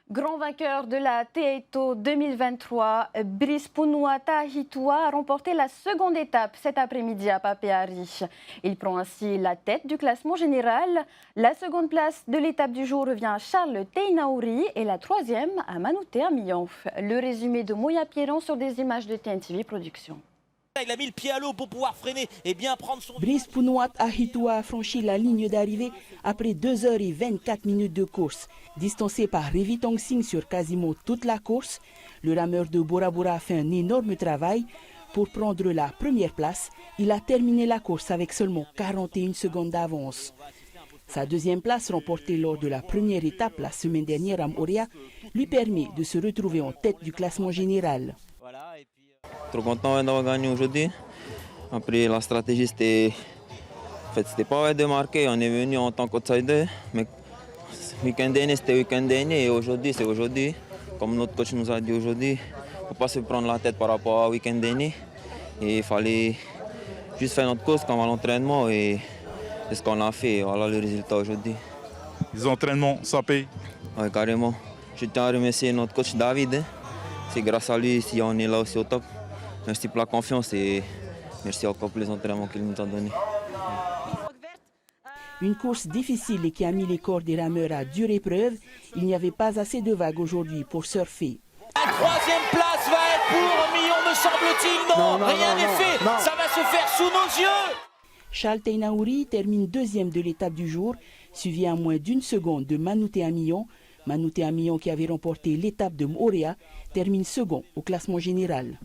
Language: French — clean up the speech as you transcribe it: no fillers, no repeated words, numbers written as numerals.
Grand vainqueur de la Teeto 2023, Brice Punouata-Hitua a remporté la seconde étape cet après-midi à Papeari. Il prend ainsi la tête du classement général. La seconde place de l'étape du jour revient à Charles Teinaouri et la troisième à Manouté Amillon. Le résumé de Moya Pierron sur des images de TNTV Productions. Il a mis le pied à l'eau pour pouvoir freiner et bien prendre son... Brice Punouata-Hitua a franchi la ligne d'arrivée après 2h24 de course. Distancé par Revi Tongsing sur quasiment toute la course, le rameur de Bora Bora a fait un énorme travail. Pour prendre la première place, il a terminé la course avec seulement 41 secondes d'avance. Sa deuxième place, remportée lors de la première étape la semaine dernière à Moria, lui permet de se retrouver en tête du classement général. Trop content d'avoir gagné aujourd'hui. Après, la stratégie, c'était pas de marquer. On est venu en tant qu'outsider. Mais week-end dernier, c'était week-end dernier. Et aujourd'hui, c'est aujourd'hui. Comme notre coach nous a dit aujourd'hui, il ne faut pas se prendre la tête par rapport au week-end dernier. Et il fallait juste faire notre course comme à l'entraînement. Et c'est ce qu'on a fait. Et voilà le résultat aujourd'hui. Les entraînements, ça paye? Oui, carrément. Je tiens à remercier notre coach David. C'est grâce à lui si on est là aussi au top. Merci pour la confiance et merci encore pour les entraînements qu'il nous a donnés. Une course difficile et qui a mis les corps des rameurs à dure épreuve. Il n'y avait pas assez de vagues aujourd'hui pour surfer. La troisième place va être pour Millon, me semble-t-il. Non, rien n'est fait. Ça va se faire sous nos yeux. Charles Teinaouri termine deuxième de l'étape du jour, suivi à moins d'une seconde de Manouté Amillon. Manouté Amillon, qui avait remporté l'étape de Moria, termine second au classement général.